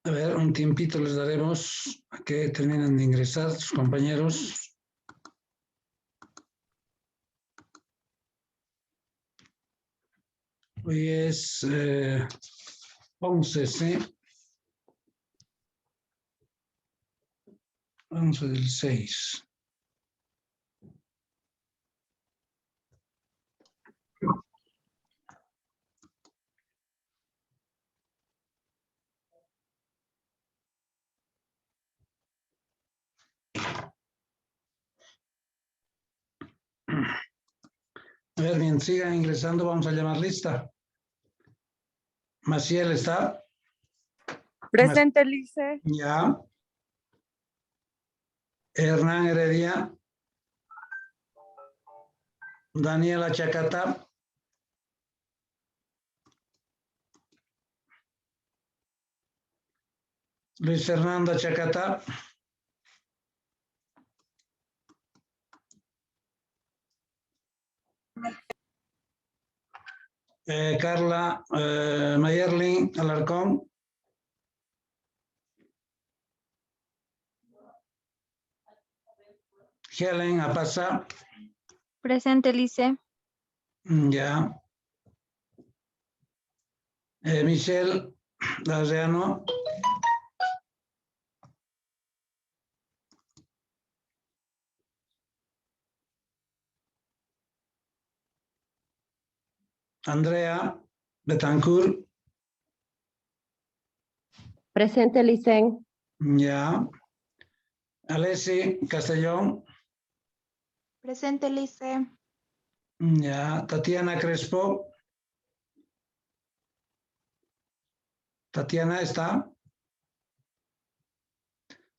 A ver, un tiempito les daremos a que terminen de ingresar sus compañeros. Hoy es 11, ¿sí? 11 del 6. A ver, bien, sigan ingresando, vamos a llamar lista. Maciel está. Presente, Lice. Ya. Hernán Heredia. Daniela Chacata. Luis Fernando Chacata. Carla Mayerlin Alarcón. Helen Apasa. Presente, Lice. Ya. Michelle Larreano. Andrea Betancourt. Presente, Licen. Ya. Alessi Castellón. Presente, Lice. Ya. Tatiana Crespo. Tatiana está.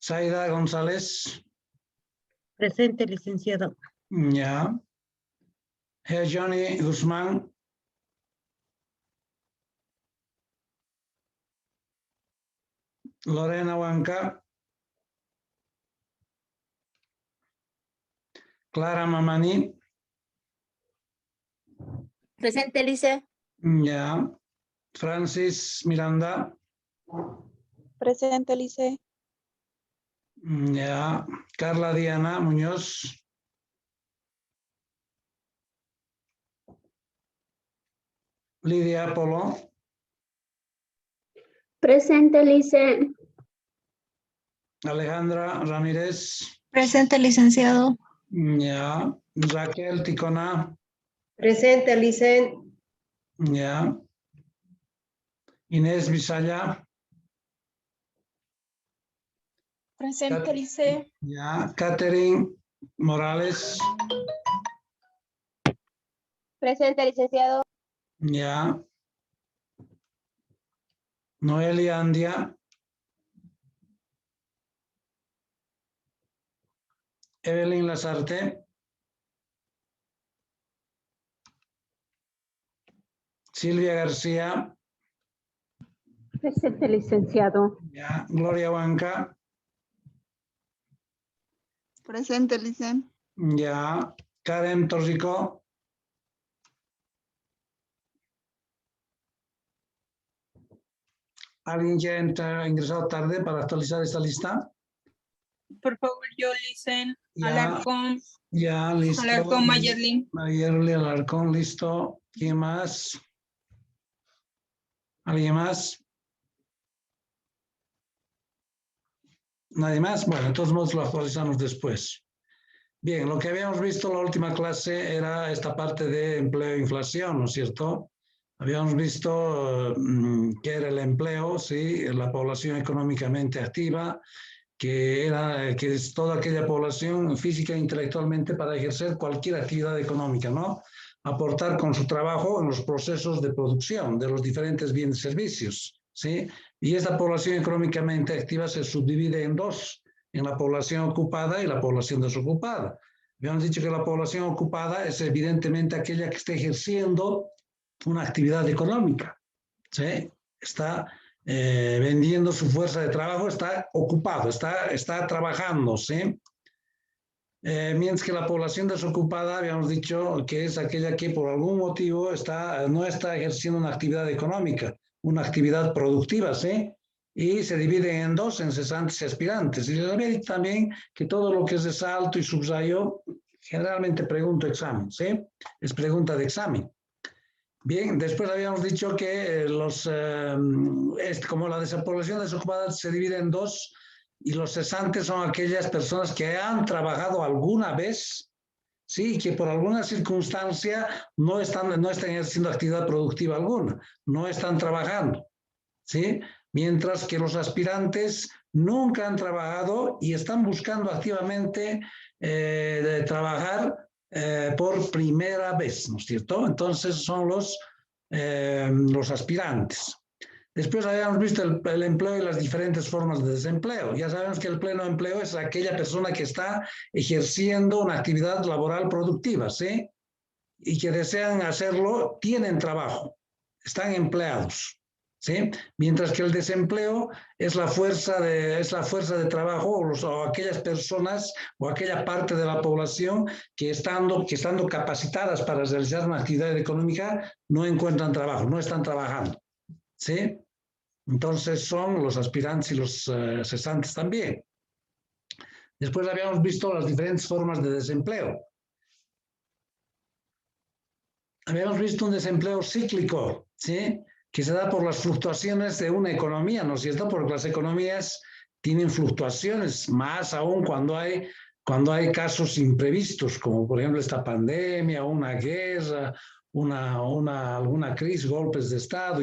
Zaida González. Presente, licenciado. Ya. Johnny Guzmán. Lorena Huanca. Clara Mamani. Presente, Lice. Ya. Francis Miranda. Presente, Lice. Ya. Carla Diana Muñoz. Lidia Polo. Presente, Lice. Alejandra Ramírez. Presente, licenciado. Ya. Raquel Ticona. Presente, Licen. Ya. Inés Bisaya. Presente, Lice. Ya. Catherine Morales. Presente, licenciado. Ya. Noelia Andia. Evelyn Lazarte. Silvia García. Presente, licenciado. Ya. Gloria Huanca. Presente, Lice. Ya. Karen Torrico. ¿Alguien ya ha ingresado tarde para actualizar esta lista? Por favor, yo, Licen. Ya. Alarcón. Ya, listo. Alarcón, Mayerlin. Mayerlin, Alarcón, listo. ¿Quién más? ¿Alguien más? ¿Nadie más? Bueno, entonces nos lo actualizamos después. Bien, lo que habíamos visto en la última clase era esta parte de empleo e inflación, ¿no es cierto? Habíamos visto qué era el empleo, ¿sí? La población económicamente activa, que es toda aquella población física e intelectualmente para ejercer cualquier actividad económica, ¿no? Aportar con su trabajo en los procesos de producción de los diferentes bienes y servicios, ¿sí? Y esta población económicamente activa se subdivide en dos, en la población ocupada y la población desocupada. Habíamos dicho que la población ocupada es evidentemente aquella que está ejerciendo una actividad económica, ¿sí? Está vendiendo su fuerza de trabajo, está ocupado, está trabajando, ¿sí? mientras que la población desocupada, habíamos dicho que es aquella que por algún motivo no está ejerciendo una actividad económica, una actividad productiva, ¿sí? Y se divide en dos, en cesantes y aspirantes. Y les había dicho también que todo lo que es resalto y subrayo, generalmente pregunto examen, ¿sí? Es pregunta de examen. Bien, después habíamos dicho que como la población desocupada se divide en dos, y los cesantes son aquellas personas que han trabajado alguna vez, sí, que por alguna circunstancia no están ejerciendo actividad productiva alguna, no están trabajando, ¿sí? Mientras que los aspirantes nunca han trabajado y están buscando activamente trabajar por primera vez, ¿no es cierto? Entonces son los aspirantes. Después habíamos visto el empleo y las diferentes formas de desempleo. Ya sabemos que el pleno empleo es aquella persona que está ejerciendo una actividad laboral productiva, ¿sí? Y que desean hacerlo, tienen trabajo, están empleados, ¿sí? Mientras que el desempleo es la fuerza de trabajo o aquellas personas o aquella parte de la población que estando capacitadas para realizar una actividad económica no encuentran trabajo, no están trabajando, ¿sí? Entonces son los aspirantes y los cesantes también. Después habíamos visto las diferentes formas de desempleo. Habíamos visto un desempleo cíclico, ¿sí? Que se da por las fluctuaciones de una economía, ¿no es cierto? Porque las economías tienen fluctuaciones, más aún cuando hay casos imprevistos, como por ejemplo esta pandemia, una guerra, alguna crisis, golpes de Estado,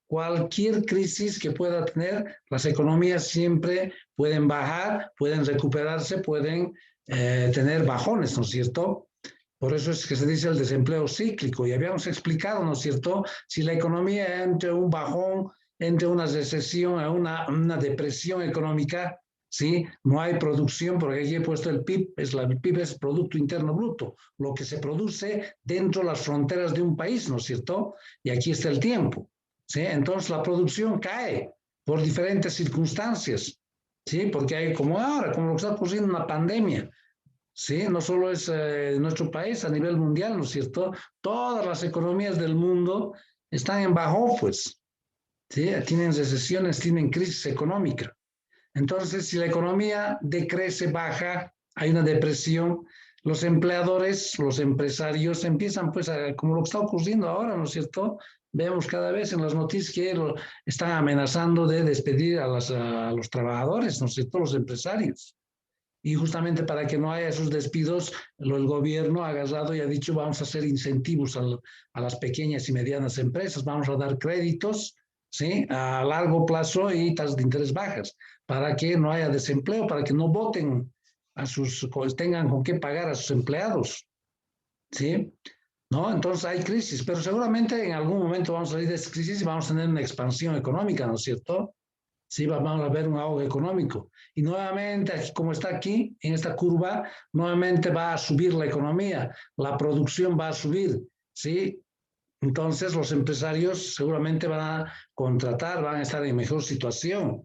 cualquier crisis que pueda tener, las economías siempre pueden bajar, pueden recuperarse, pueden tener bajones, ¿no es cierto? Por eso es que se dice el desempleo cíclico. Y habíamos explicado, ¿no es cierto? Si la economía entre un bajón, entre una recesión, una depresión económica, ¿sí? No hay producción, porque aquí he puesto el PIB, el PIB es Producto Interno Bruto, lo que se produce dentro de las fronteras de un país, ¿no es cierto? Y aquí está el tiempo, ¿sí? Entonces la producción cae por diferentes circunstancias, ¿sí? Porque hay como ahora, como lo que está ocurriendo una pandemia, ¿sí? No solo es nuestro país, a nivel mundial, ¿no es cierto? Todas las economías del mundo están en bajón, pues, ¿sí? Tienen recesiones, tienen crisis económica. Entonces, si la economía decrece, baja, hay una depresión, los empleadores, los empresarios empiezan, pues, como lo que está ocurriendo ahora, ¿no es cierto? Vemos cada vez en las noticias que están amenazando de despedir a los trabajadores, ¿no es cierto? Los empresarios. Y justamente para que no haya esos despidos, el gobierno ha agarrado y ha dicho vamos a hacer incentivos a las pequeñas y medianas empresas, vamos a dar créditos, ¿sí? A largo plazo y tasas de interés bajas, para que no haya desempleo, para que no voten tengan con qué pagar a sus empleados, ¿sí? ¿No? Entonces hay crisis, pero seguramente en algún momento vamos a salir de esa crisis y vamos a tener una expansión económica, ¿no es cierto? Sí, vamos a ver un auge económico. Y nuevamente, como está aquí, en esta curva, nuevamente va a subir la economía, la producción va a subir, ¿sí? Entonces los empresarios seguramente van a contratar, van a estar en mejor situación,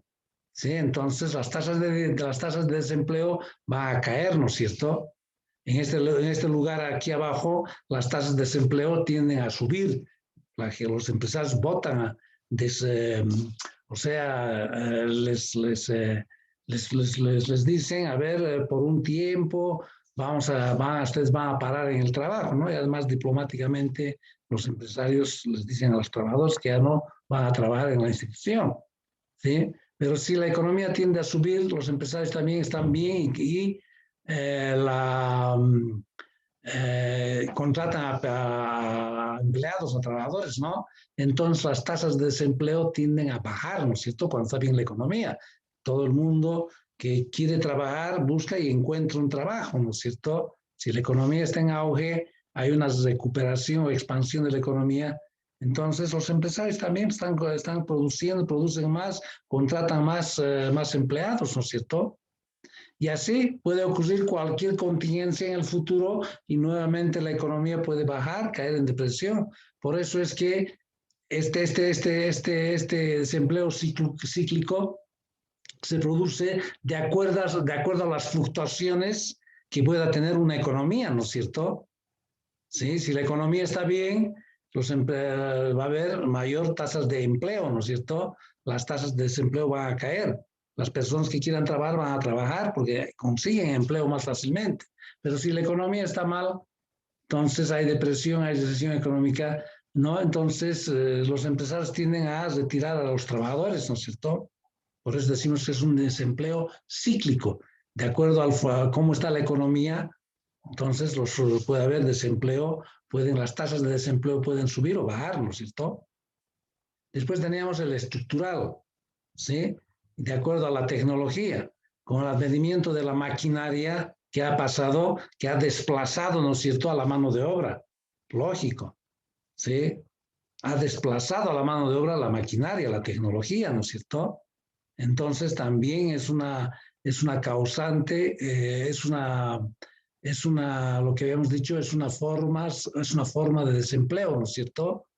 ¿sí? Entonces las tasas de desempleo van a caer, ¿no es cierto? En este lugar aquí abajo, las tasas de desempleo tienden a subir, los empresarios votan o sea, les dicen, a ver, por un tiempo ustedes van a parar en el trabajo, ¿no? Y además diplomáticamente los empresarios les dicen a los trabajadores que ya no van a trabajar en la institución, ¿sí? Pero si la economía tiende a subir, los empresarios también están bien y contratan a empleados, a trabajadores, ¿no? Entonces las tasas de desempleo tienden a bajar, ¿no es cierto? Cuando está bien la economía. Todo el mundo que quiere trabajar busca y encuentra un trabajo, ¿no es cierto? Si la economía está en auge, hay una recuperación o expansión de la economía, entonces los empresarios también están produciendo, producen más, contratan más empleados, ¿no es cierto? Y así puede ocurrir cualquier contingencia en el futuro y nuevamente la economía puede bajar, caer en depresión. Por eso es que este desempleo cíclico se produce de acuerdo a las fluctuaciones que pueda tener una economía, ¿no es cierto? ¿Sí? Si la economía está bien, va a haber mayor tasas de empleo, ¿no es cierto? Las tasas de desempleo van a caer. Las personas que quieran trabajar van a trabajar porque consiguen empleo más fácilmente. Pero si la economía está mal, entonces hay depresión, hay recesión económica, ¿no? Entonces los empresarios tienden a retirar a los trabajadores, ¿no es cierto? Por eso decimos que es un desempleo cíclico. De acuerdo a cómo está la economía, entonces puede haber desempleo, las tasas de desempleo pueden subir o bajar, ¿no es cierto? Después teníamos el estructural, ¿sí? De acuerdo a la tecnología, con el advenimiento de la maquinaria que ha pasado, que ha desplazado, ¿no es cierto?, a la mano de obra. Lógico, ¿sí? Ha desplazado a la mano de obra la maquinaria, la tecnología, ¿no es cierto? Entonces también es una causante, lo que habíamos dicho, es una forma de desempleo, ¿no es cierto?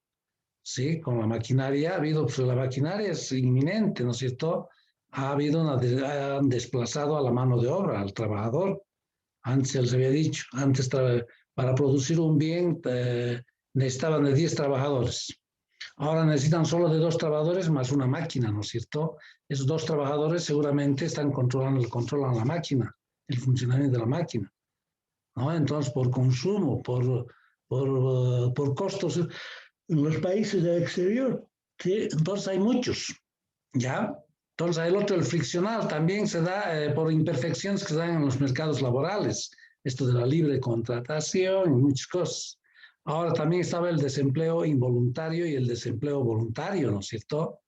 Sí, con la maquinaria ha habido, pues la maquinaria es inminente, ¿no es cierto? Han desplazado a la mano de obra, al trabajador. Antes se les había dicho, para producir un bien necesitaban de 10 trabajadores. Ahora necesitan solo de 2 trabajadores más una máquina, ¿no es cierto? Esos 2 trabajadores seguramente controlan la máquina, el funcionamiento de la máquina, ¿no? Entonces, por consumo, por costos en los países del exterior, ¿sí? Entonces hay muchos, ¿ya? Entonces el friccional también se da por imperfecciones que se dan en los mercados laborales, esto de la libre contratación y muchas cosas. Ahora también estaba el desempleo involuntario y el desempleo voluntario, ¿no es cierto?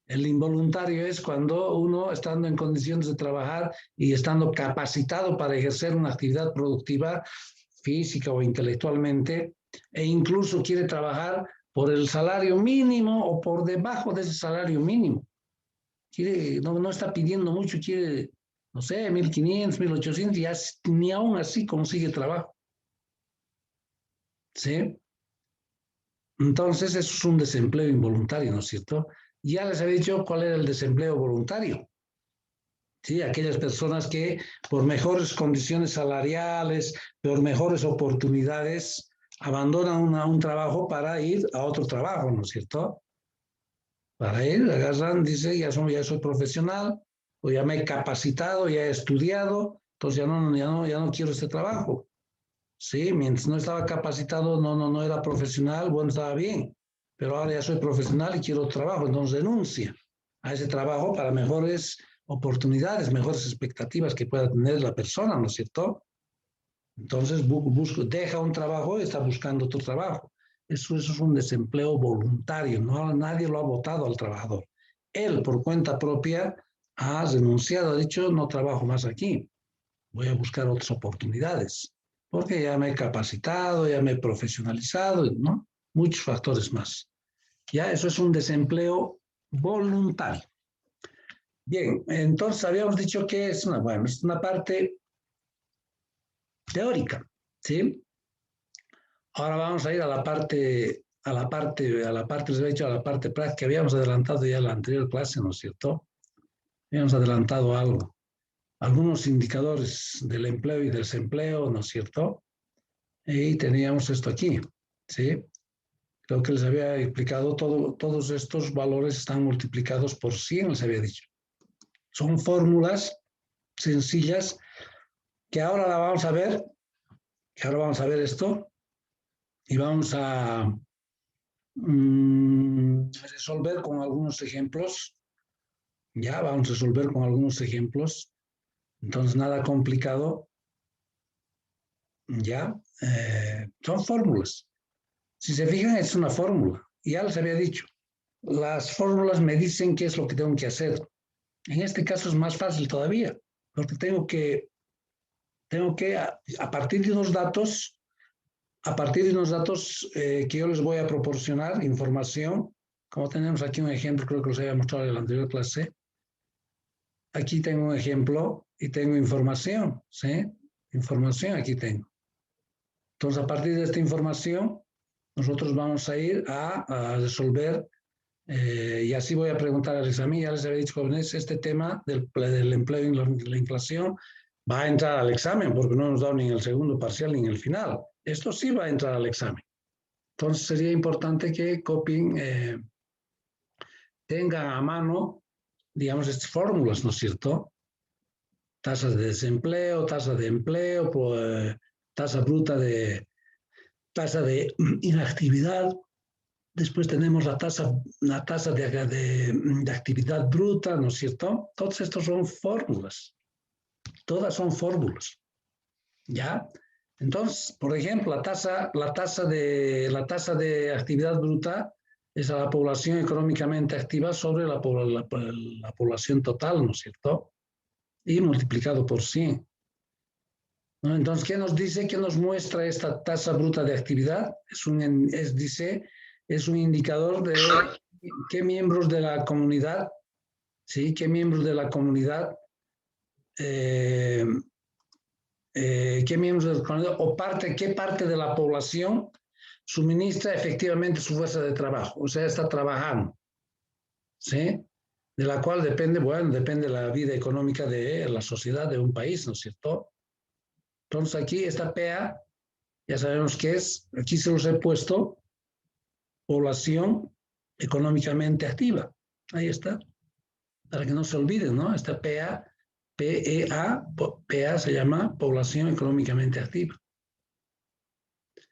El involuntario es cuando uno, estando en condiciones de trabajar y estando capacitado para ejercer una actividad productiva, física o intelectualmente, e incluso quiere trabajar por el salario mínimo o por debajo de ese salario mínimo. No está pidiendo mucho, quiere, no sé, 1.500, 1.800, y ni aún así consigue trabajo. ¿Sí? Entonces, eso es un desempleo involuntario, ¿no es cierto? Ya les había dicho cuál era el desempleo voluntario. Sí, aquellas personas que por mejores condiciones salariales, por mejores oportunidades, abandonan un trabajo para ir a otro trabajo, ¿no es cierto? Para ir, agarran, dice, ya soy profesional, o ya me he capacitado, ya he estudiado, entonces ya no quiero este trabajo. Sí, mientras no estaba capacitado, no era profesional, bueno, estaba bien, pero ahora ya soy profesional y quiero trabajo, entonces renuncia a ese trabajo para mejores oportunidades, mejores expectativas que pueda tener la persona, ¿no es cierto? Entonces deja un trabajo y está buscando otro trabajo. Eso es un desempleo voluntario, nadie lo ha votado al trabajador. Él, por cuenta propia, ha renunciado, ha dicho, no trabajo más aquí, voy a buscar otras oportunidades, porque ya me he capacitado, ya me he profesionalizado, ¿no? Muchos factores más. Ya eso es un desempleo voluntario. Bien, entonces habíamos dicho que es una parte teórica, ¿sí? Ahora vamos a ir a la parte práctica. Habíamos adelantado ya en la anterior clase, ¿no es cierto? Habíamos adelantado algo. Algunos indicadores del empleo y del desempleo, ¿no es cierto? Y teníamos esto aquí, ¿sí? Creo que les había explicado todos estos valores están multiplicados por 100, les había dicho. Son fórmulas sencillas que ahora la vamos a ver, esto y vamos a resolver con algunos ejemplos. Ya, vamos a resolver con algunos ejemplos. Entonces, nada complicado. Ya, son fórmulas. Si se fijan, es una fórmula. Ya les había dicho, las fórmulas me dicen qué es lo que tengo que hacer. En este caso es más fácil todavía, porque tengo que a partir de unos datos, que yo les voy a proporcionar información, como tenemos aquí un ejemplo, creo que los había mostrado en la anterior clase. Aquí tengo un ejemplo y tengo información, ¿sí? Información aquí tengo. Entonces, a partir de esta información, nosotros vamos a ir a resolver, y así voy a preguntar al examen. Ya les había dicho, jóvenes, este tema del empleo y la inflación va a entrar al examen, porque no hemos dado ni en el segundo parcial ni en el final. Esto sí va a entrar al examen. Entonces sería importante que copien, tengan a mano, digamos, estas fórmulas, ¿no es cierto? Tasas de desempleo, tasa de empleo, tasa bruta tasa de inactividad. Después tenemos la tasa de actividad bruta, ¿no es cierto? Todos estos son fórmulas. Todas son fórmulas. ¿Ya? Entonces, por ejemplo, la tasa de actividad bruta es a la población económicamente activa sobre la población total, ¿no es cierto? Y multiplicado por 100. ¿No? Entonces, ¿qué nos dice? ¿Qué nos muestra esta tasa bruta de actividad? Es un indicador de qué miembros de la comunidad, ¿sí? ¿Qué miembros de la comunidad o qué parte de la población suministra efectivamente su fuerza de trabajo, o sea, está trabajando, ¿sí? De la cual depende la vida económica de la sociedad de un país, ¿no es cierto? Entonces aquí esta PA, ya sabemos qué es, aquí se los he puesto, población económicamente activa, ahí está, para que no se olviden, ¿no? Esta PA se llama población económicamente activa.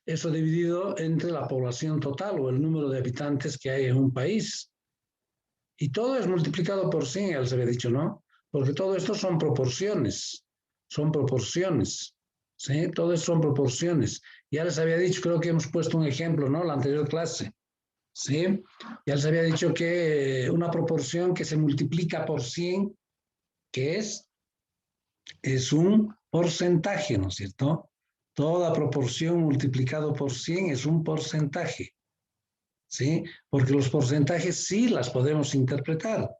Eso dividido entre la población total o el número de habitantes que hay en un país. Y todo es multiplicado por 100, ya les había dicho, ¿no? Porque todo esto son proporciones, ¿sí? Todo esto son proporciones. Ya les había dicho, creo que hemos puesto un ejemplo, ¿no? La anterior clase, ¿sí? Ya les había dicho que una proporción que se multiplica por 100, ¿qué es? Es un porcentaje, ¿no es cierto? Toda proporción multiplicado por 100 es un porcentaje, ¿sí? Porque los porcentajes sí las podemos interpretar.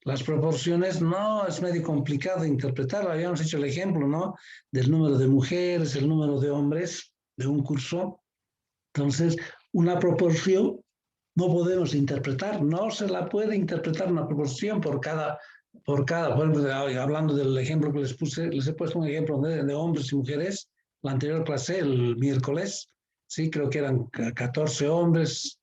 Las proporciones no, es medio complicado interpretar. Habíamos hecho el ejemplo, ¿no? Del número de mujeres, el número de hombres de un curso. Entonces, una proporción no podemos interpretar, no se la puede interpretar una proporción por cada, por ejemplo, hablando del ejemplo que les puse, les he puesto un ejemplo de hombres y mujeres, la anterior clase, el miércoles, sí, creo que eran 14 hombres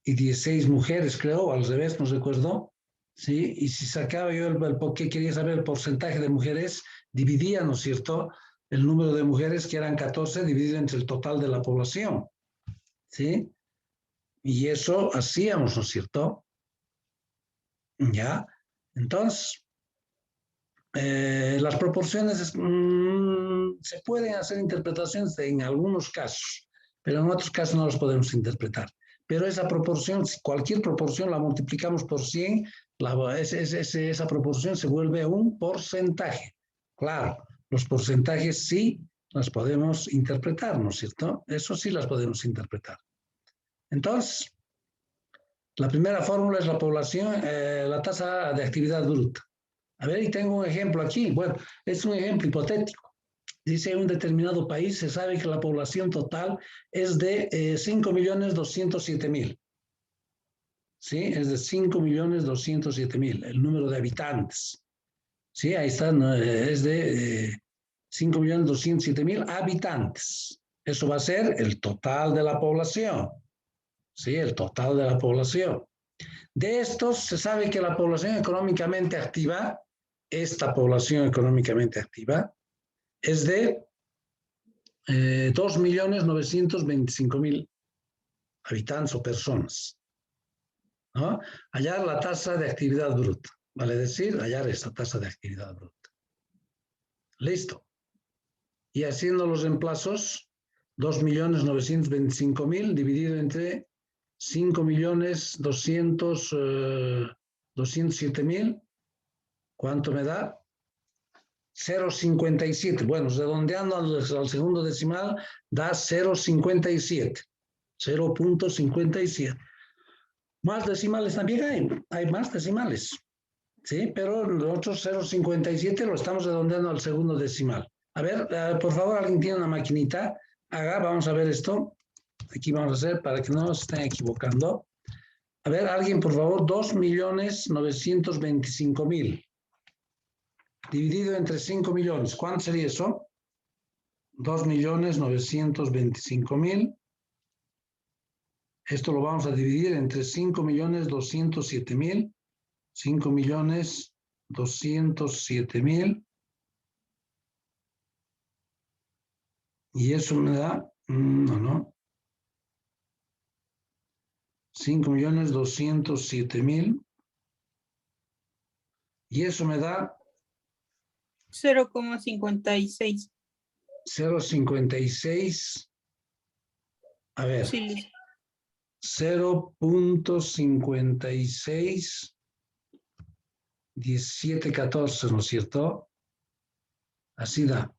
y 16 mujeres, creo, al revés, no recuerdo, sí, y si sacaba yo porque quería saber el porcentaje de mujeres, dividía, ¿no es cierto?, el número de mujeres que eran 14 dividido entre el total de la población, sí, y eso hacíamos, ¿no es cierto? Ya, entonces, las proporciones se pueden hacer interpretaciones en algunos casos, pero en otros casos no las podemos interpretar. Pero esa proporción, si cualquier proporción la multiplicamos por 100, esa proporción se vuelve un porcentaje. Claro, los porcentajes sí las podemos interpretar, ¿no es cierto? Eso sí las podemos interpretar. Entonces, la primera fórmula es la población, la tasa de actividad bruta. A ver, y tengo un ejemplo aquí. Bueno, es un ejemplo hipotético. Dice, en un determinado país se sabe que la población total es de 5.207.000. ¿Sí? Es de 5.207.000, el número de habitantes. Sí, ahí está, ¿no? Es de 5.207.000 habitantes. Eso va a ser el total de la población. Sí, el total de la población. De estos se sabe que la población económicamente activa, esta población económicamente activa, es de 2.925.000 habitantes o personas, ¿no? Hallar la tasa de actividad bruta, vale decir, hallar esta tasa de actividad bruta. Listo. Y haciendo los reemplazos, 2.925.000 dividido entre 5.207.000, ¿cuánto me da? 0,57. Bueno, redondeando al segundo decimal, da 0,57. 0.57. Más decimales también hay más decimales, ¿sí? Pero nosotros 0,57 lo estamos redondeando al segundo decimal. A ver, por favor, alguien tiene una maquinita, vamos a ver esto. Aquí vamos a hacer para que no se estén equivocando. A ver, alguien, por favor, 2.925.000. dividido entre 5 millones. ¿Cuánto sería eso? 2.925.000. Esto lo vamos a dividir entre 5.207.000. 5.207.000. Y eso me da, no. 5.207.000. Y eso me da 0,56. 0.56. A ver. Sí, Lise. 0.56. 1714, ¿no es cierto? Así da.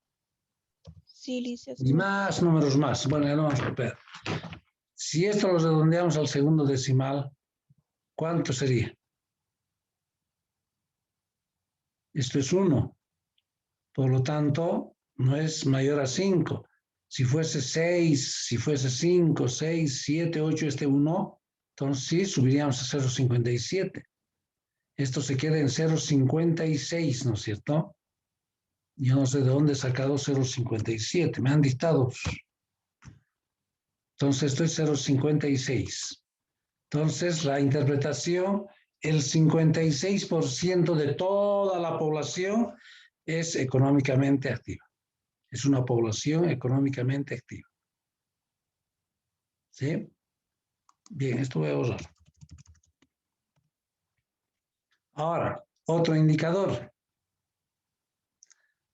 Sí, Lise. Y más números más. Bueno, ya no vamos a copiar. Si esto lo redondeamos al segundo decimal, ¿cuánto sería? Esto es 1. Por lo tanto, no es mayor a 5. Si fuese 6, si fuese 5, 6, 7, 8, 1, entonces sí, subiríamos a 0.57. Esto se queda en 0.56, ¿no es cierto? Yo no sé de dónde he sacado 0.57. Me han dictado. Entonces, esto es 0.56. Entonces, la interpretación, el 56% de toda la población es económicamente activa. Es una población económicamente activa. ¿Sí? Bien, esto voy a borrar. Ahora, otro indicador.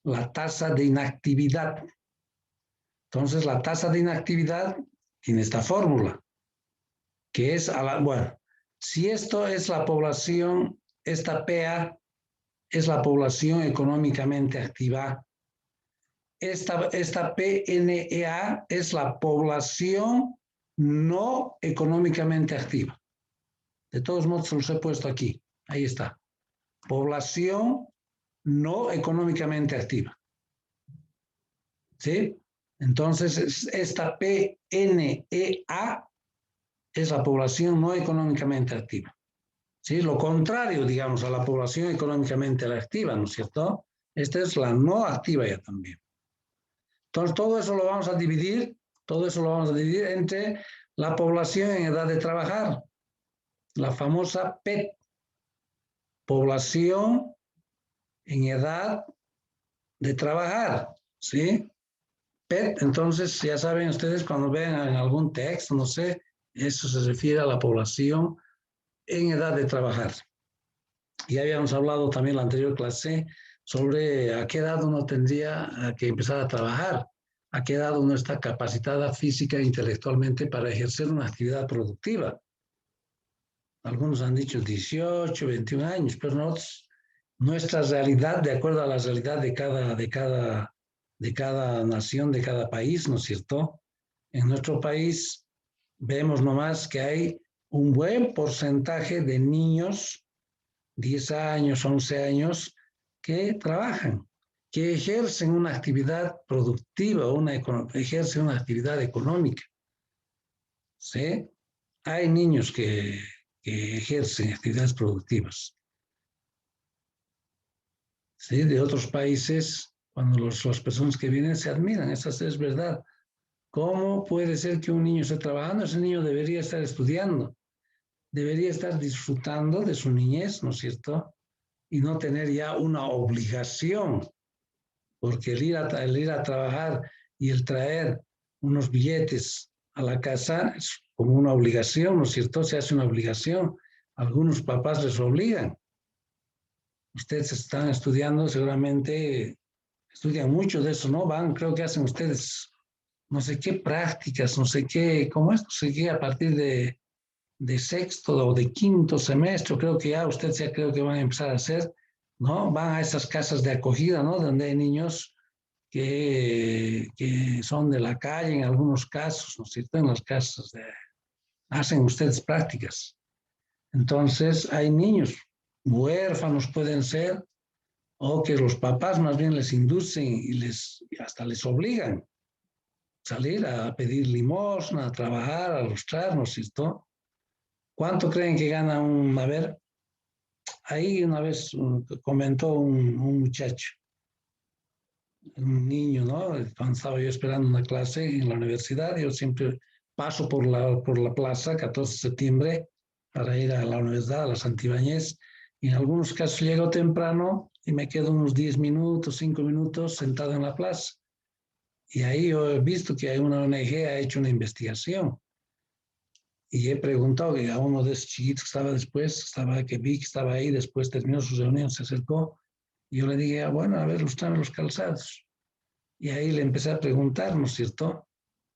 La tasa de inactividad. Entonces, la tasa de inactividad tiene esta fórmula, que es, bueno, si esto es la población, esta PA es la población económicamente activa. Esta PNEA es la población no económicamente activa. De todos modos, se los he puesto aquí. Ahí está. Población no económicamente activa. ¿Sí? Entonces, esta PNEA es la población no económicamente activa. ¿Sí? Lo contrario, digamos, a la población económicamente activa, ¿no es cierto? Esta es la no activa ya también. Entonces, todo eso lo vamos a dividir entre la población en edad de trabajar, la famosa PET, población en edad de trabajar, ¿sí? PET, entonces, ya saben ustedes, cuando ven en algún texto, no sé, eso se refiere a la población en edad de trabajar. Ya habíamos hablado también en la anterior clase sobre a qué edad uno tendría que empezar a trabajar, a qué edad uno está capacitada física e intelectualmente para ejercer una actividad productiva. Algunos han dicho 18, 21 años, pero nosotros, nuestra realidad, de acuerdo a la realidad de cada nación, de cada país, ¿no es cierto? En nuestro país vemos nomás que hay un buen porcentaje de niños, 10 años, 11 años, que trabajan, que ejercen una actividad productiva, ejercen una actividad económica. ¿Sí? Hay niños que ejercen actividades productivas. ¿Sí? De otros países, cuando las personas que vienen se admiran, eso es verdad. ¿Cómo puede ser que un niño esté trabajando? Ese niño debería estar estudiando, debería estar disfrutando de su niñez, ¿no es cierto? Y no tener ya una obligación, porque el ir a trabajar y el traer unos billetes a la casa es como una obligación, ¿no es cierto? Se hace una obligación. Algunos papás les obligan. Ustedes están estudiando, seguramente estudian mucho de eso, ¿no? Creo que hacen ustedes no sé qué prácticas, no sé qué, ¿cómo es? No sé qué, a partir de sexto o de quinto semestre, creo que ya ustedes ya creo que van a empezar a hacer, ¿no? Van a esas casas de acogida, ¿no? Donde hay niños que son de la calle en algunos casos, ¿no es cierto? En las casas hacen ustedes prácticas. Entonces, hay niños huérfanos pueden ser, o que los papás más bien les inducen y hasta les obligan a salir a pedir limosna, a trabajar, a lustrar, ¿no es cierto? ¿Cuánto creen que gana a ver, ahí una vez comentó un muchacho, un niño, ¿no? Cuando estaba yo esperando una clase en la universidad, yo siempre paso por la plaza 14 de septiembre para ir a la universidad, a la Santibáñez, y en algunos casos llego temprano y me quedo unos 10 minutos, 5 minutos sentado en la plaza. Y ahí yo he visto que hay una ONG ha hecho una investigación. Y he preguntado a uno de esos chiquitos que estaba después, que vi que estaba ahí, después terminó su reunión, se acercó, y yo le dije, bueno, a ver, lustran los calzados. Y ahí le empecé a preguntar, ¿no es cierto?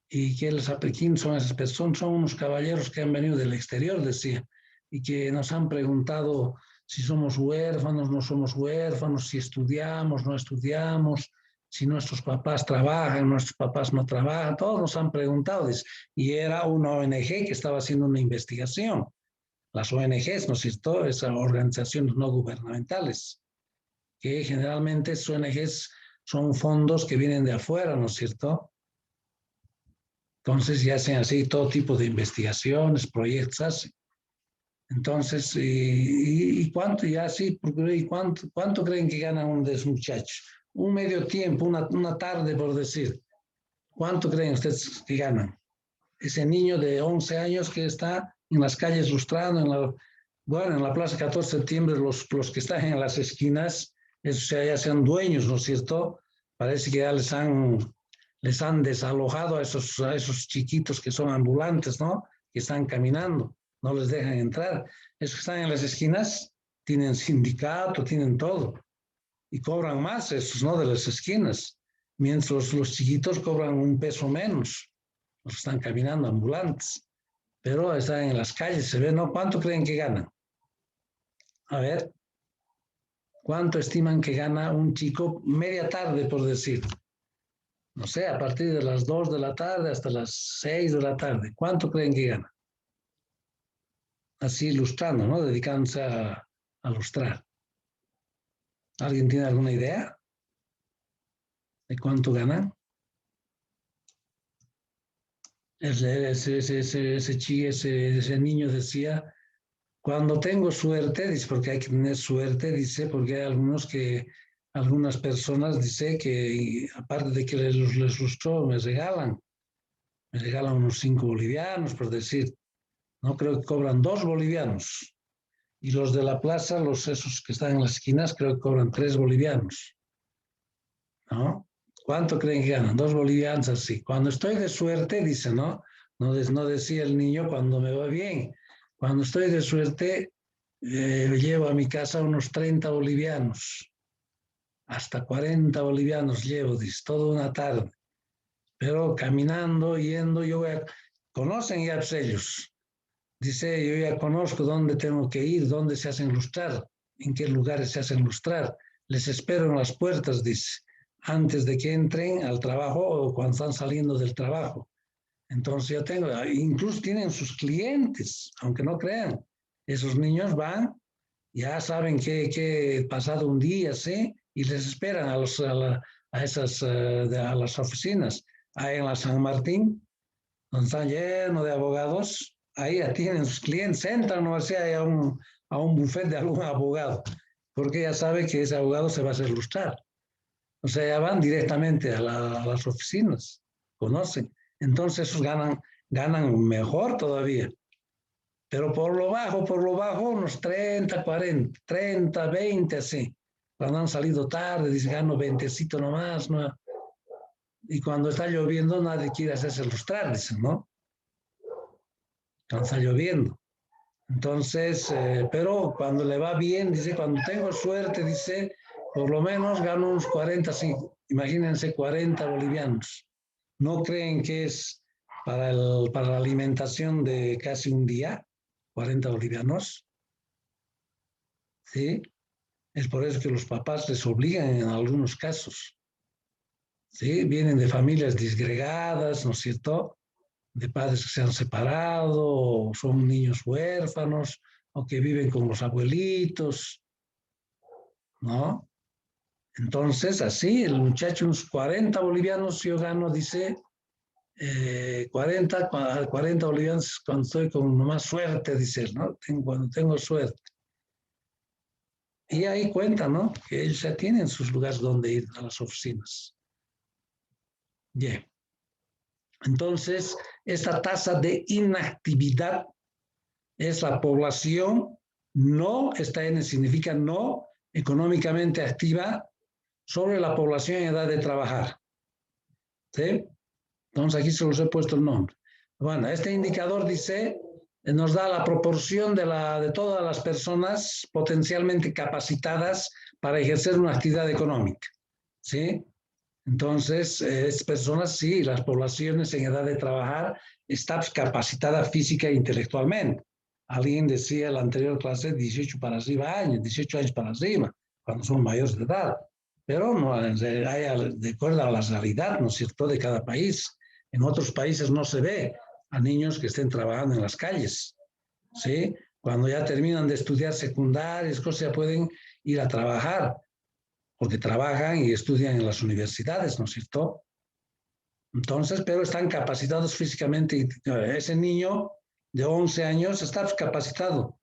¿Y quién son esas personas? Son unos caballeros que han venido del exterior, decía, y que nos han preguntado si somos huérfanos, no somos huérfanos, si estudiamos, no estudiamos, si nuestros papás trabajan, nuestros papás no trabajan, todos nos han preguntado. Y era una ONG que estaba haciendo una investigación. Las ONGs, ¿no es cierto? Esas organizaciones no gubernamentales, que generalmente esas ONGs son fondos que vienen de afuera, ¿no es cierto? Entonces ya hacen así todo tipo de investigaciones, proyectos así. Entonces, ¿y cuánto ya sí? ¿Y cuánto creen que ganan uno de esos muchachos? Un medio tiempo, una tarde por decir. ¿Cuánto creen ustedes que ganan? Ese niño de 11 años que está en las calles lustrando, en la Plaza 14 de Septiembre, los que están en las esquinas, esos ya sean dueños, ¿no es cierto? Parece que ya les han desalojado a esos chiquitos que son ambulantes, ¿no? Que están caminando, no les dejan entrar. Esos que están en las esquinas tienen sindicato, tienen todo. Y cobran más esos, ¿no? De las esquinas. Mientras los chiquitos cobran un peso menos. Los que están caminando ambulantes. Pero están en las calles, se ve, ¿no? ¿Cuánto creen que ganan? A ver. ¿Cuánto estiman que gana un chico media tarde, por decir? No sé, a partir de las 2 de la tarde hasta las 6 de la tarde. ¿Cuánto creen que gana? Así lustrando, ¿no? Dedicándose a lustrar. ¿Alguien tiene alguna idea de cuánto ganan? Ese niño decía, cuando tengo suerte, dice, porque hay que tener suerte, dice, porque hay algunas personas, dice, que aparte de que les lustró, me regalan unos 5 bolivianos, por decir, no creo que cobran 2 bolivianos. Y los de la plaza, esos que están en las esquinas, creo que cobran 3 bolivianos. ¿No? ¿Cuánto creen que ganan? 2 bolivianos así. Cuando estoy de suerte, dice, ¿no? No decía el niño cuando me va bien. Cuando estoy de suerte, llevo a mi casa unos 30 bolivianos. Hasta 40 bolivianos llevo, dice, toda una tarde. Pero caminando, yendo, conocen ya ellos. Dice, yo ya conozco dónde tengo que ir, dónde se hacen lustrar, en qué lugares se hacen lustrar. Les espero en las puertas, dice, antes de que entren al trabajo o cuando están saliendo del trabajo. Entonces incluso tienen sus clientes, aunque no crean. Esos niños van, ya saben que pasado un día, ¿sí? Y les esperan a las oficinas. Ahí en la San Martín, donde están llenos de abogados, ahí ya tienen sus clientes, entran o sea a un buffet de algún abogado, porque ya sabe que ese abogado se va a hacer lustrar. O sea, ya van directamente a las oficinas, conocen. Entonces esos ganan mejor todavía. Pero por lo bajo, unos 30, 40, 30, 20, así. Cuando han salido tarde, dicen, gano 20 nomás, ¿no? Y cuando está lloviendo, nadie quiere hacerse lustrar, dicen, ¿no? Cuando está lloviendo. Entonces, pero cuando le va bien, dice, cuando tengo suerte, dice, por lo menos gano unos 40, sí, imagínense 40 bolivianos. ¿No creen que es para la alimentación de casi un día? 40 bolivianos. ¿Sí? Es por eso que los papás les obligan en algunos casos. ¿Sí? Vienen de familias disgregadas, ¿no es cierto? De padres que se han separado, o son niños huérfanos, o que viven con los abuelitos, ¿no? Entonces, así, el muchacho, unos 40 bolivianos, yo gano, dice, 40 bolivianos cuando estoy con más suerte, dice él, ¿no? Cuando tengo suerte. Y ahí cuentan, ¿no? Que ellos ya tienen sus lugares donde ir a las oficinas. Bien. Entonces, esta tasa de inactividad es la población no, esta N significa no económicamente activa sobre la población en edad de trabajar. ¿Sí? Entonces aquí se los he puesto el nombre. Bueno, este indicador dice, nos da la proporción de todas las personas potencialmente capacitadas para ejercer una actividad económica. ¿Sí? Entonces, estas personas, sí, las poblaciones en edad de trabajar están capacitadas física e intelectualmente. Alguien decía en la anterior clase 18 para arriba años, 18 años para arriba, cuando son mayores de edad. Pero no, hay, de acuerdo a la realidad, ¿no es cierto?, de cada país. En otros países no se ve a niños que estén trabajando en las calles, ¿sí? Cuando ya terminan de estudiar secundarias, cosas, ya pueden ir a trabajar, porque trabajan y estudian en las universidades, ¿no es cierto? Entonces, pero están capacitados físicamente. Ese niño de 11 años está capacitado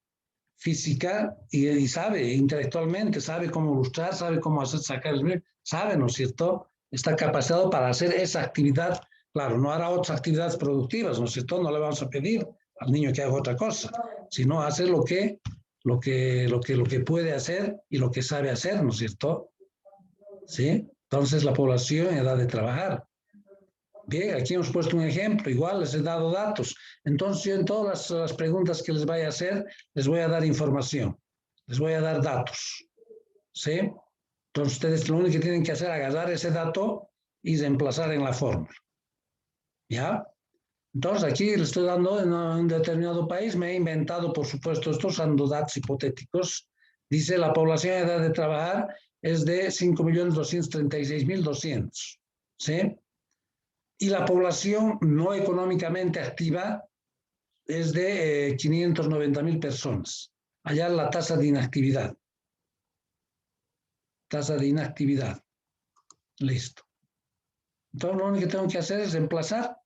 física y sabe intelectualmente, sabe cómo ilustrar, sabe cómo hacer sacar el sabe, ¿no es cierto? Está capacitado para hacer esa actividad. Claro, no hará otras actividades productivas, ¿no es cierto? No le vamos a pedir al niño que haga otra cosa, sino hacer lo que puede hacer y lo que sabe hacer, ¿no es cierto? ¿Sí? Entonces la población en edad de trabajar. Bien, aquí hemos puesto un ejemplo, igual les he dado datos. Entonces yo en todas las preguntas que les vaya a hacer, les voy a dar información, les voy a dar datos. ¿Sí? Entonces ustedes lo único que tienen que hacer es agarrar ese dato y reemplazar en la fórmula. ¿Ya? Entonces aquí les estoy dando en un determinado país, me he inventado, por supuesto, estos son datos hipotéticos. Dice la población en edad de trabajar es de 5.236.200. ¿Sí? Y la población no económicamente activa es de 590.000 personas. Allá la tasa de inactividad. Tasa de inactividad. Listo. Entonces lo único que tengo que hacer es reemplazar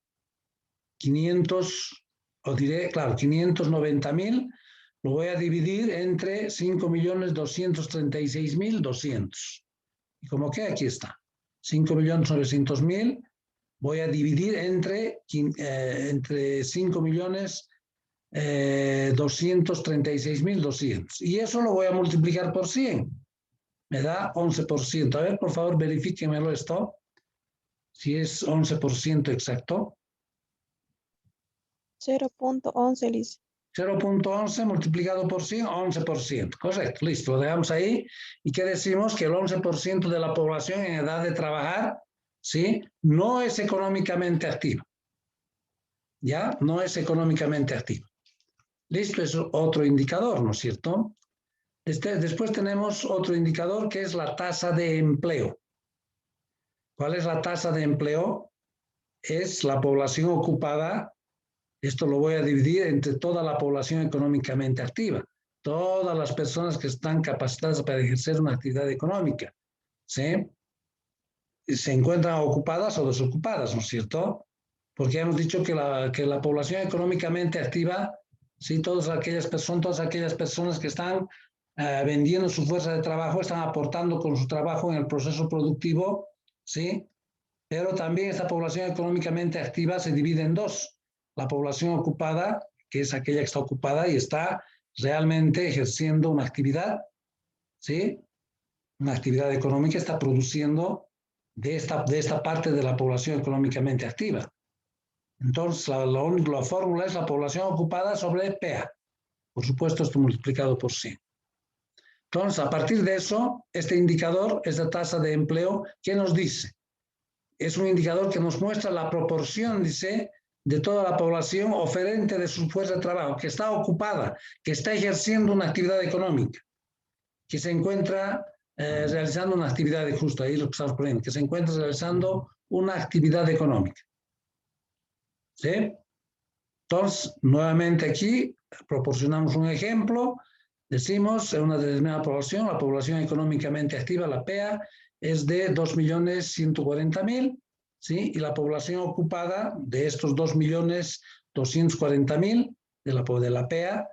590.000, lo voy a dividir entre 5.236.200. Y como que aquí está, 5.900.000, voy a dividir entre 5.236.200. Y eso lo voy a multiplicar por 100. Me da 11%. A ver, por favor, verifíquemelo esto. Si es 11% exacto. 0.11, Lice. 0.11 multiplicado por 100, 11%. Correcto, listo, lo dejamos ahí. ¿Y qué decimos? Que el 11% de la población en edad de trabajar, ¿sí?, no es económicamente activa. ¿Ya? No es económicamente activa. Listo, es otro indicador, ¿no es cierto? Después tenemos otro indicador que es la tasa de empleo. ¿Cuál es la tasa de empleo? Es la población ocupada. Esto lo voy a dividir entre toda la población económicamente activa, todas las personas que están capacitadas para ejercer una actividad económica, ¿sí? Se encuentran ocupadas o desocupadas, ¿no es cierto? Porque hemos dicho que la población económicamente activa, ¿sí?, todas aquellas personas que están vendiendo su fuerza de trabajo, están aportando con su trabajo en el proceso productivo, ¿sí? Pero también esta población económicamente activa se divide en dos. La población ocupada, que es aquella que está ocupada y está realmente ejerciendo una actividad, ¿sí? Una actividad económica, está produciendo de esta parte de la población económicamente activa. Entonces, la fórmula es la población ocupada sobre PEA. Por supuesto, esto multiplicado por 100. Entonces, a partir de eso, este indicador, esta tasa de empleo, ¿qué nos dice? Es un indicador que nos muestra la proporción, dice, de toda la población oferente de su fuerza de trabajo, que está ocupada, que está ejerciendo una actividad económica, que se encuentra realizando una actividad, justo ahí lo que estamos poniendo, que se encuentra realizando una actividad económica. ¿Sí? Entonces, nuevamente aquí proporcionamos un ejemplo, decimos en una determinada población, la población económicamente activa, la PEA, es de 2.140.000, ¿sí? Y la población ocupada de estos 2.240.000 de la PEA,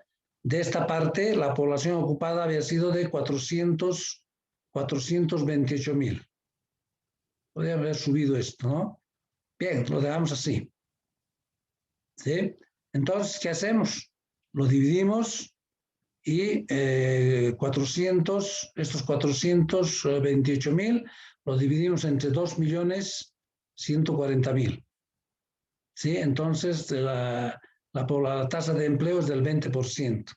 de esta parte, la población ocupada había sido de 428.000. Podría haber subido esto, ¿no? Bien, lo dejamos así. ¿Sí? Entonces, ¿qué hacemos? Lo dividimos y estos 428.000 lo dividimos entre 2.140.000. ¿Sí? Entonces, la tasa de empleo es del 20%.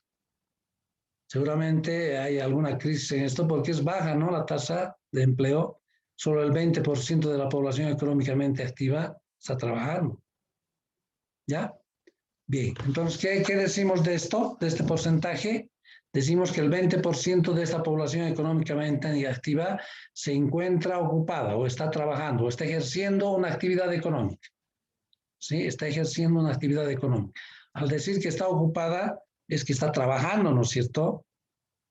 Seguramente hay alguna crisis en esto porque es baja, ¿no? La tasa de empleo. Solo el 20% de la población económicamente activa está trabajando. ¿Ya? Bien, entonces, ¿qué decimos de esto, de este porcentaje? Decimos que el 20% de esta población económicamente activa se encuentra ocupada o está trabajando o está ejerciendo una actividad económica. ¿Sí? Está ejerciendo una actividad económica. Al decir que está ocupada, es que está trabajando, ¿no es cierto?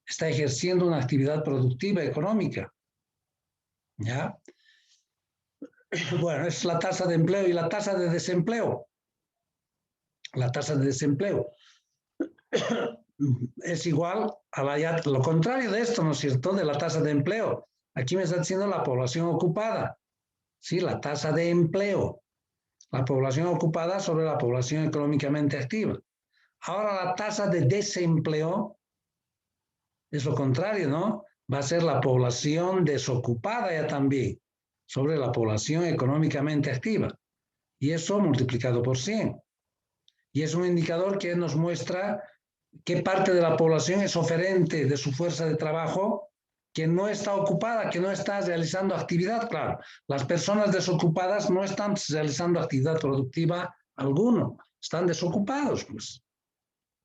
Está ejerciendo una actividad productiva económica. ¿Ya? Bueno, es la tasa de empleo y la tasa de desempleo. La tasa de desempleo es igual a lo contrario de esto, ¿no es cierto? De la tasa de empleo. Aquí me está diciendo la población ocupada. Sí, la tasa de empleo. La población ocupada sobre la población económicamente activa. Ahora la tasa de desempleo es lo contrario, ¿no? Va a ser la población desocupada ya también sobre la población económicamente activa. Y eso multiplicado por 100. Y es un indicador que nos muestra qué parte de la población es oferente de su fuerza de trabajo que no está ocupada, que no está realizando actividad. Claro, las personas desocupadas no están realizando actividad productiva alguna, están desocupados, pues.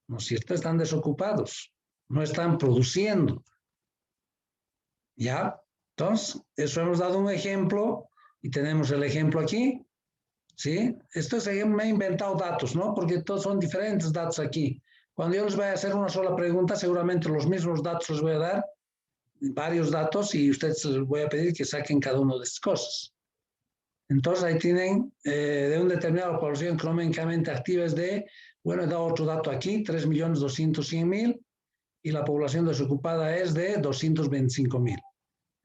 ¿No es cierto? Están desocupados, no están produciendo. ¿Ya? Entonces, eso hemos dado un ejemplo y tenemos el ejemplo aquí. ¿Sí? Esto me he inventado datos, ¿no? Porque todos son diferentes datos aquí. Cuando yo les voy a hacer una sola pregunta, seguramente los mismos datos les voy a dar, varios datos, y ustedes les voy a pedir que saquen cada una de estas cosas. Entonces, ahí tienen de un determinado población económicamente activa es de, bueno, he dado otro dato aquí, 3.200.000, y la población desocupada es de 225.000.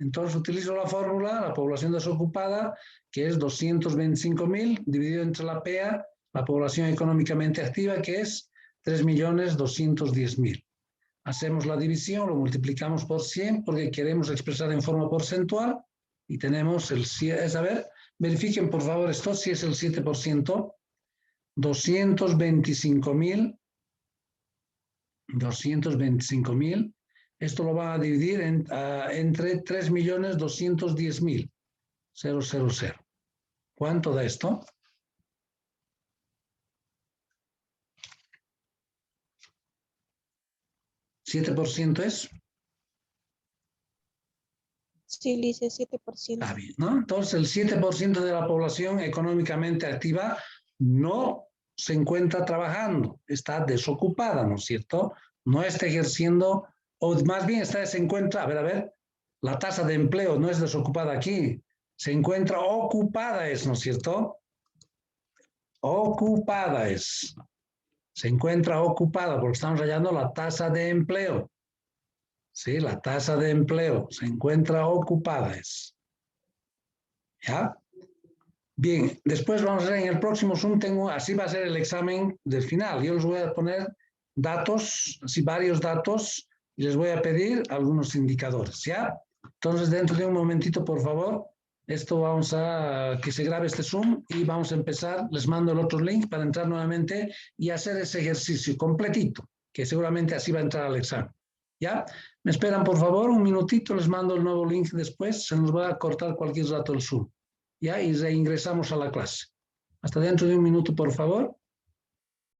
Entonces utilizo la fórmula, la población desocupada, que es 225.000, dividido entre la PEA, la población económicamente activa, que es 3.210.000. Hacemos la división, lo multiplicamos por 100, porque queremos expresar en forma porcentual, y tenemos el 7, a ver, verifiquen por favor esto, si es el 7%, 225.000, esto lo van a dividir entre 3.210.000. 000. ¿Cuánto da esto? ¿7% es? Sí, Lice, 7%. Está bien, ¿no? Entonces, el 7% de la población económicamente activa no se encuentra trabajando, está desocupada, ¿no es cierto? No está ejerciendo, o más bien se encuentra, a ver, la tasa de empleo no es desocupada aquí, se encuentra ocupada, ¿no es cierto? Ocupada es. Se encuentra ocupada porque estamos hallando la tasa de empleo. Sí, la tasa de empleo se encuentra ocupada es. ¿Ya? Bien, después vamos a ver en el próximo Zoom, así va a ser el examen del final. Yo les voy a poner datos, así varios datos, y les voy a pedir algunos indicadores, ¿ya? Entonces, dentro de un momentito, por favor, esto vamos a que se grabe este Zoom y vamos a empezar. Les mando el otro link para entrar nuevamente y hacer ese ejercicio completito, que seguramente así va a entrar al examen, ¿ya? Me esperan, por favor, un minutito, les mando el nuevo link después, se nos va a cortar cualquier rato el Zoom. ¿Ya? Y reingresamos a la clase. Hasta dentro de un minuto, por favor.